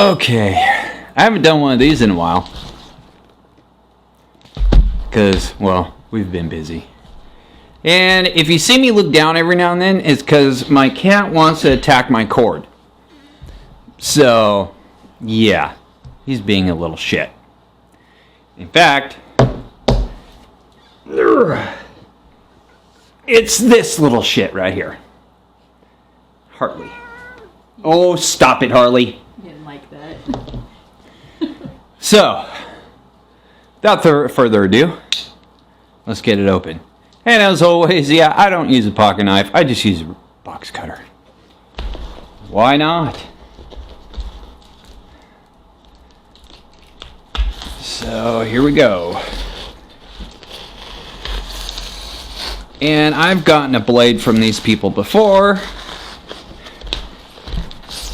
Okay, I haven't done one of these in a while because, well, we've been busy. And if you see me look down every now and then, it's because my cat wants to attack my cord. So, yeah, he's being a little shit. In fact, it's this little shit right here. Harley. Oh, stop it, Harley. Didn't like that. So, without further ado, let's get it open. And as always, yeah, I don't use a pocket knife. I just use a box cutter. Why not? So, here we go. And I've gotten a blade from these people before.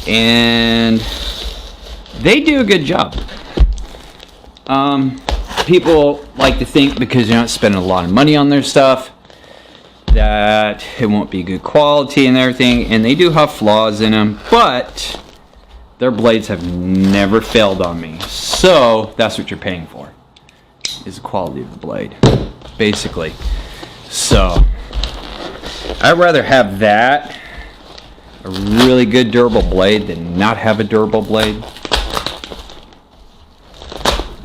And they do a good job. People like to think because you're not spending a lot of money on their stuff that it won't be good quality and everything, and they do have flaws in them, but their blades have never failed on me. So that's what you're paying for, is the quality of the blade, basically. So I'd rather have that, a really good durable blade, than not have a durable blade.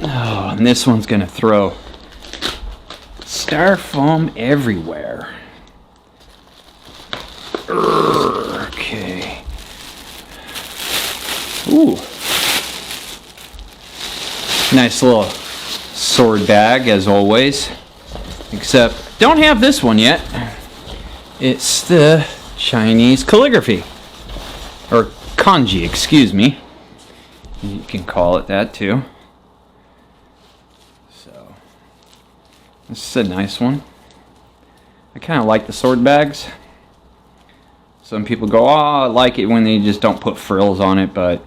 Oh, and this one's gonna throw styrofoam everywhere. Okay. Ooh. Nice little sword bag, as always. Except, don't have this one yet. It's the Chinese calligraphy. Or kanji, excuse me. You can call it that too. So, this is a nice one. I kind of like the sword bags. Some people go, oh, I like it when they just don't put frills on it, but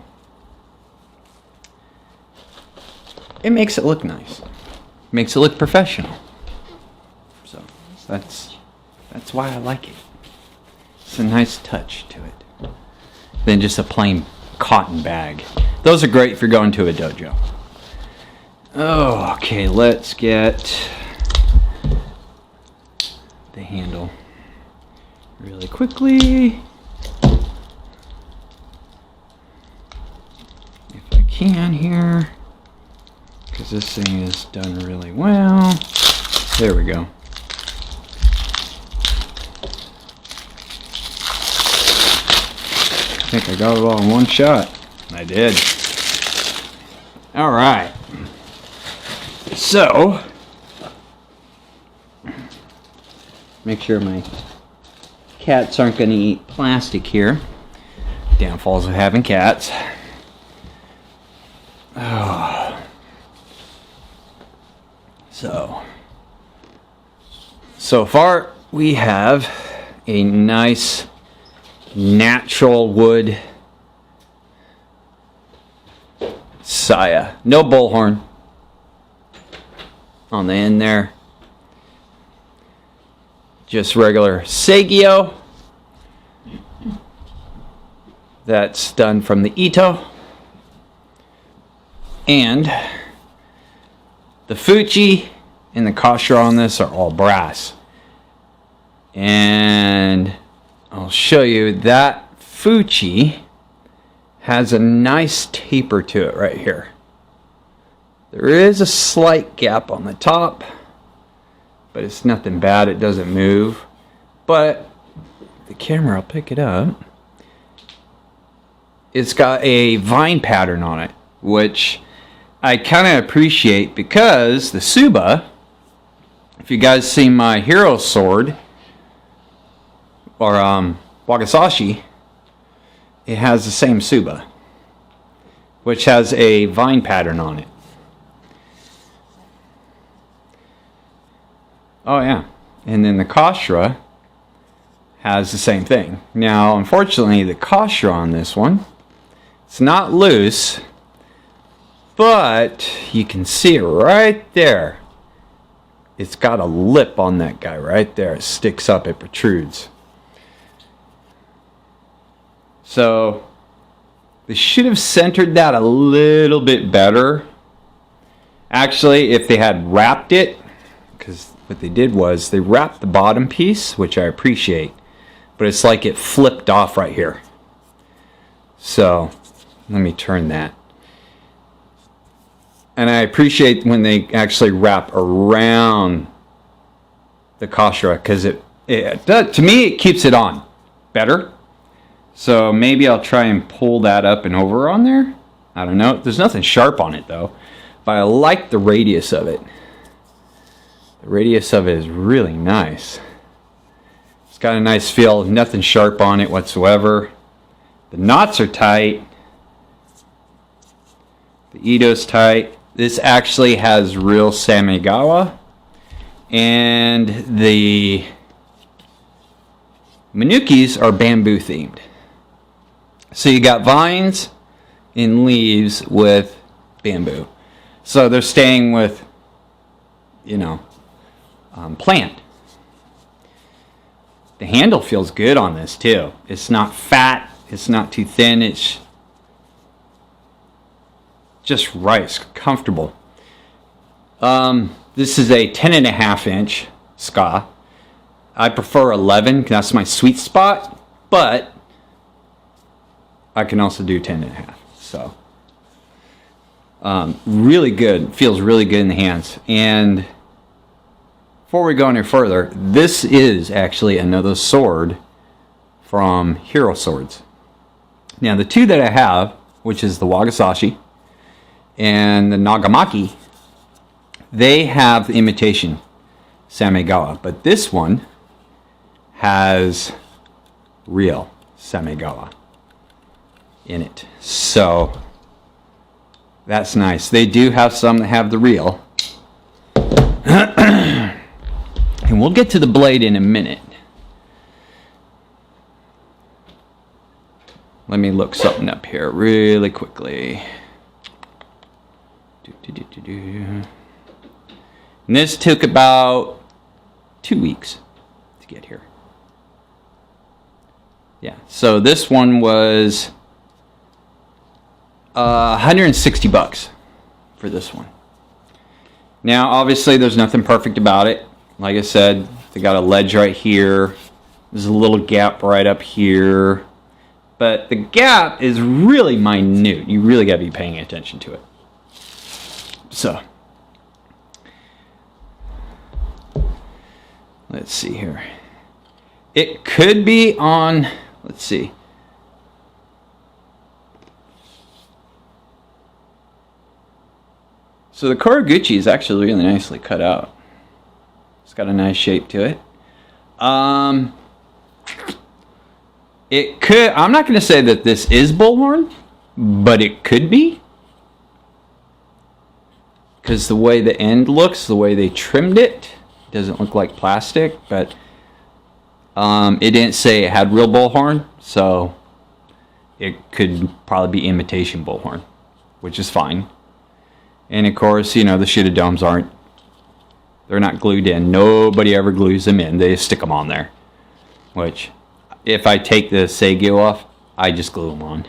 it makes it look nice. Makes it look professional. So that's why I like it. It's a nice touch to it. Than just a plain cotton bag. Those are great if you're going to a dojo. Oh, okay, let's get the handle really quickly. If I can here. Because this thing is done really well. There we go. I think I got it all in one shot. I did. Alright. So, make sure my cats aren't going to eat plastic here. Downfalls of having cats. Oh. So far we have a nice natural wood saya. No bullhorn on the end there. Just regular Seigyo. That's done from the Ito. And the Fuchi and the Kashira on this are all brass. And I'll show you that Fuchi has a nice taper to it right here. There is a slight gap on the top, but it's nothing bad. It doesn't move. But the camera, I'll pick it up. It's got a vine pattern on it, which I kind of appreciate because the Tsuba, if you guys see my hero sword, or Wagasashi, it has the same Tsuba, which has a vine pattern on it. Oh yeah, and then the Kashira has the same thing. Now, unfortunately, the Kashira on this one, it's not loose, but you can see it right there. It's got a lip on that guy right there. It sticks up, it protrudes. So, They should have centered that a little bit better. Actually, if they had wrapped it, because what they did was they wrapped the bottom piece, which I appreciate, but it's like it flipped off right here. So let me turn that. And I appreciate when they actually wrap around the Kashra, because it does, to me, it keeps it on better. So maybe I'll try and pull that up and over on there. I don't know. There's nothing sharp on it though. But I like the radius of it. The radius of it is really nice. It's got a nice feel. Nothing sharp on it whatsoever. The knots are tight. The Ito's tight. This actually has real Samegawa. And the Minukis are bamboo themed. So you got vines and leaves with bamboo. So they're staying with, you know, plant. The handle feels good on this too. It's not fat. It's not too thin. It's just right. It's comfortable. This is a 10.5 inch ska. I prefer 11. That's my sweet spot. But I can also do 10.5. So really good. Feels really good in the hands. And before we go any further, this is actually another sword from Hero Swords. Now the two that I have, which is the Wagasashi and the Nagamaki, they have the imitation Samegawa, but this one has real Samegawa in it. So that's nice. They do have some that have the real. And we'll get to the blade in a minute. Let me look something up here really quickly. And this took about 2 weeks to get here. Yeah, so this one was $160 for this one. Now, obviously, there's nothing perfect about it. Like I said, they got a ledge right here. There's a little gap right up here. But the gap is really minute. You really got to be paying attention to it. So, let's see here. It could be on, let's see. So the Koraguchi is actually really nicely cut out. It's got a nice shape to it. It could, I'm not going to say that this is bullhorn, but it could be. Because the way the end looks, the way they trimmed it, doesn't look like plastic, but it didn't say it had real bullhorn, so it could probably be imitation bullhorn, which is fine. And of course, you know, the Shida domes aren't, they're not glued in. Nobody ever glues them in. They just stick them on there. Which, if I take the Seigyo off, I just glue them on.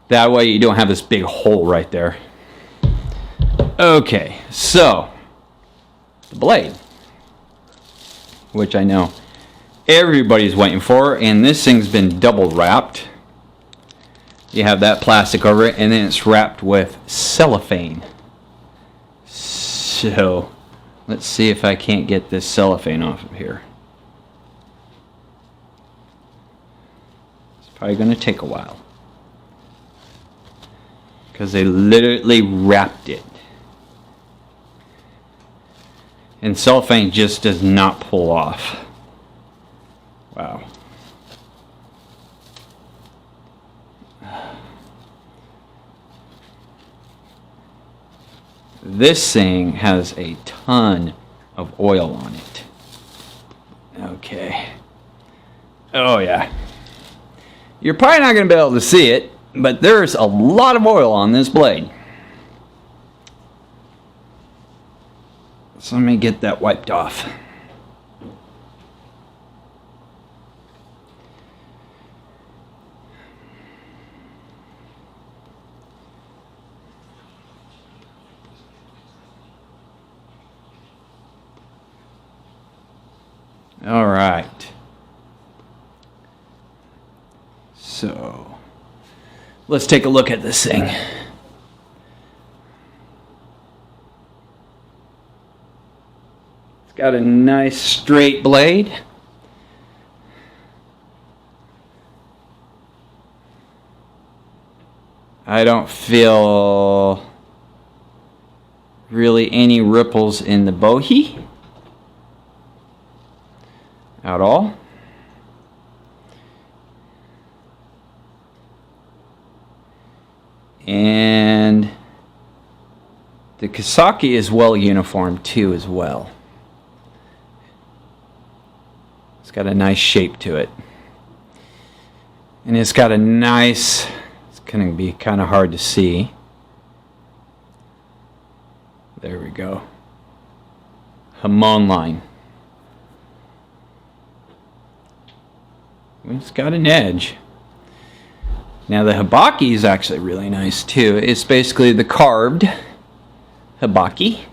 That way you don't have this big hole right there. Okay, so, the blade. Which I know everybody's waiting for. And this thing's been double wrapped. You have that plastic over it, and then it's wrapped with cellophane. So, let's see if I can't get this cellophane off of here. It's probably going to take a while. Because they literally wrapped it. And cellophane just does not pull off. Wow. This thing has a ton of oil on it. Okay. Oh yeah. You're probably not going to be able to see it, but there's a lot of oil on this blade. So let me get that wiped off. All right. So let's take a look at this thing. It's got a nice straight blade. I don't feel really any ripples in the bohie at all. And the Kasaki is well uniform too as well. It's got a nice shape to it. And it's got a nice, it's going to be kind of hard to see. There we go. Hamon line. It's got an edge. Now the hibaki is actually really nice too. It's basically the carved hibaki.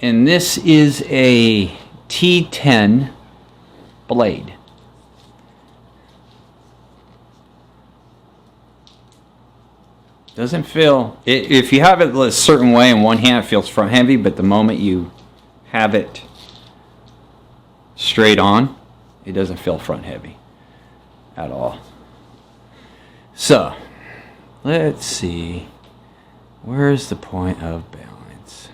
And this is a T10 blade. Doesn't feel, if you have it a certain way in one hand, it feels front heavy, but the moment you have it straight on, it doesn't feel front heavy at all. So, let's see, where's the point of balance?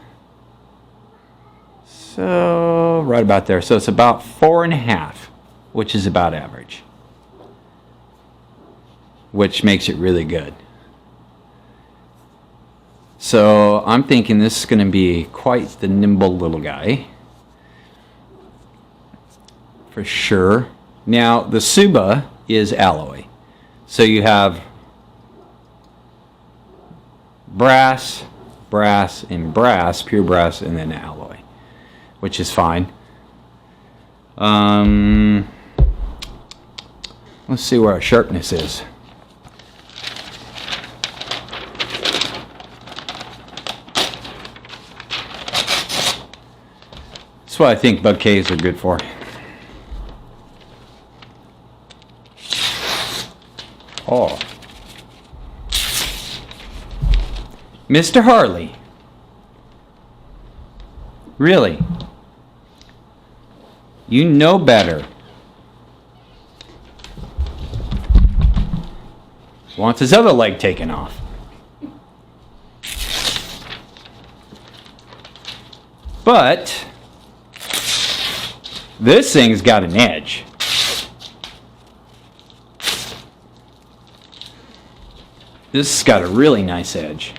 So, right about there. So it's about 4.5, which is about average, which makes it really good. So I'm thinking this is going to be quite the nimble little guy. For sure. Now the Suba is alloy. So you have brass, brass, and brass, pure brass, and then alloy, which is fine. Let's see where our sharpness is. That's what I think bug caves are good for. Oh. Mr. Harley. Really? You know better. Wants his other leg taken off. But this thing's got an edge. This has got a really nice edge.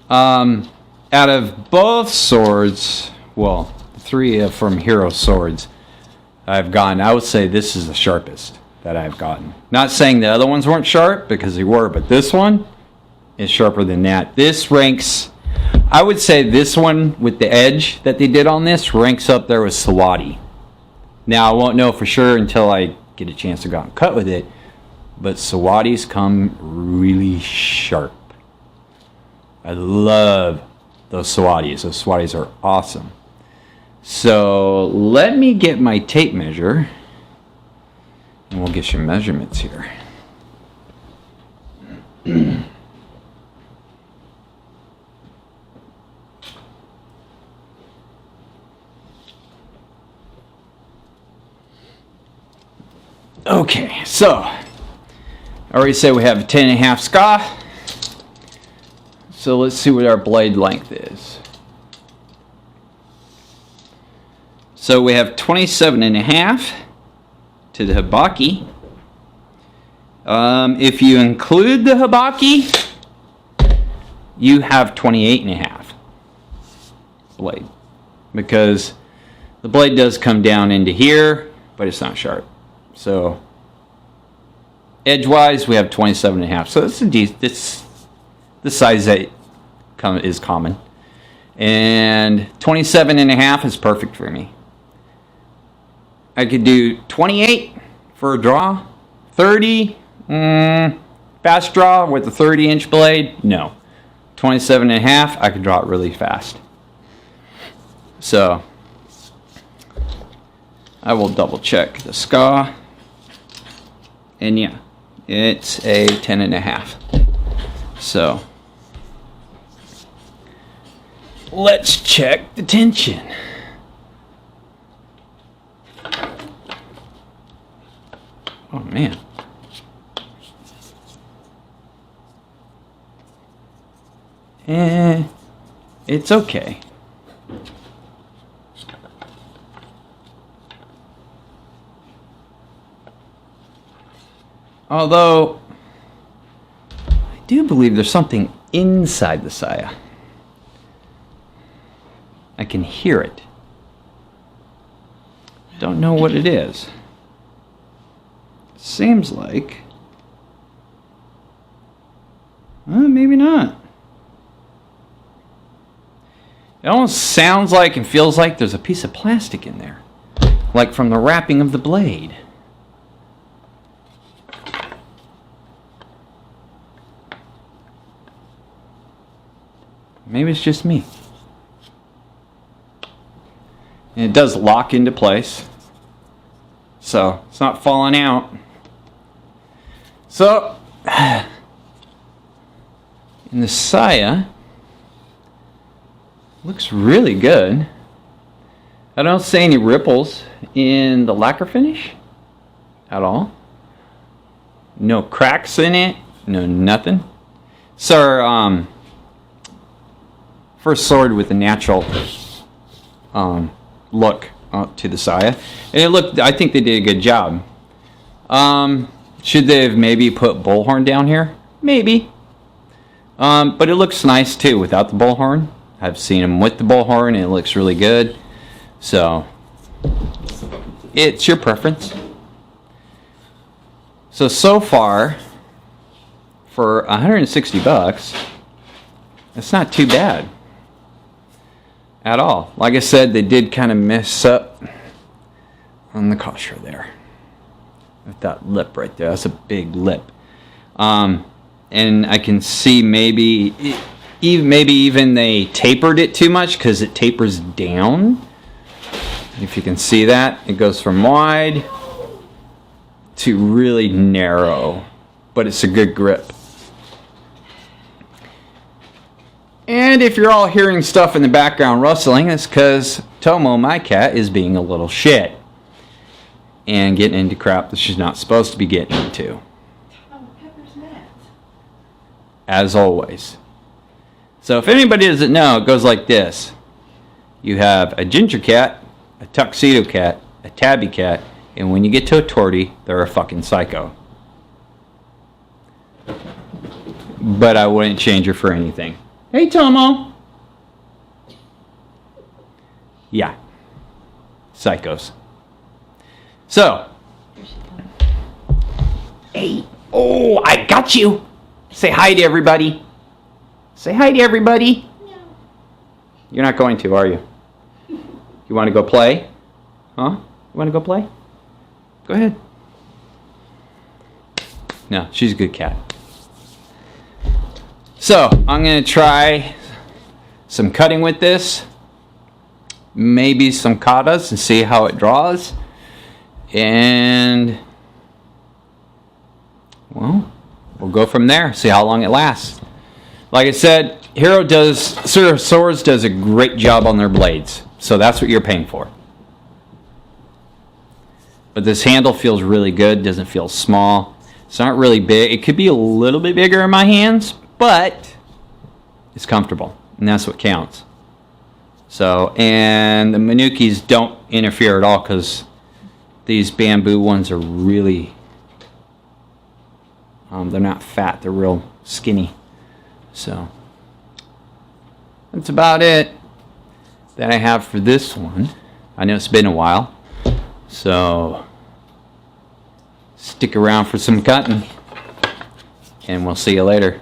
Out of both swords, well, 3 from Hero Swords I've gotten, I would say this is the sharpest that I've gotten. Not saying the other ones weren't sharp, because they were, but this one is sharper than that. This ranks, I would say this one with the edge that they did on this ranks up there with Sawadi. Now I won't know for sure until I get a chance to go out and cut with it, but Sawadis come really sharp. I love those Sawadis. Those Sawadis are awesome. So let me get my tape measure and we'll get some measurements here. Okay, so I already said we have a 10.5 ska. So let's see what our blade length is. So we have 27.5 to the hibaki. If you include the hibaki, you have 28.5 blade, because the blade does come down into here, but it's not sharp. So edgewise, we have 27.5. So it's a decent, it's the size that is common, and 27.5 is perfect for me. I could do 28 for a draw, 30 fast draw with a 30-inch blade. No, 27.5, I could draw it really fast. So I will double check the ska. And yeah, it's a 10.5. So let's check the tension. Oh man. It's okay. Although, I do believe there's something inside the saya. I can hear it. Don't know what it is. Seems like... maybe not. It almost sounds like and feels like there's a piece of plastic in there. Like from the wrapping of the blade. Maybe it's just me. And it does lock into place. So, it's not falling out. So, in the saya, looks really good. I don't see any ripples in the lacquer finish at all. No cracks in it. No nothing. So, first sword with a natural look to the saya, and it looked. I think they did a good job. Should they have maybe put bullhorn down here? Maybe. But it looks nice too without the bullhorn. I've seen them with the bullhorn, and it looks really good. So it's your preference. So far, for $160, it's not too bad at all. Like I said, they did kind of mess up on the kosher there with that lip right there. That's a big lip. And I can see maybe even they tapered it too much, because it tapers down. If you can see that, it goes from wide to really narrow, but it's a good grip. And if you're all hearing stuff in the background rustling, it's because Tomo, my cat, is being a little shit and getting into crap that she's not supposed to be getting into. Oh, Pepper's mad. As always. So if anybody doesn't know, it goes like this. You have a ginger cat, a tuxedo cat, a tabby cat, and when you get to a tortie, they're a fucking psycho. But I wouldn't change her for anything. Hey, Tomo. Yeah. Psychos. So. Hey. Oh, I got you. Say hi to everybody. Say hi to everybody. No. You're not going to, are you? You want to go play? Huh? You want to go play? Go ahead. No, she's a good cat. So, I'm going to try some cutting with this. Maybe some katas and see how it draws. And, well, we'll go from there. See how long it lasts. Like I said, Swords does a great job on their blades. So that's what you're paying for. But this handle feels really good. Doesn't feel small. It's not really big. It could be a little bit bigger in my hands, but it's comfortable, and that's what counts. So, and the Manukis don't interfere at all, because these bamboo ones are really, they're not fat, they're real skinny. So, that's about it that I have for this one. I know it's been a while, so stick around for some cutting, and we'll see you later.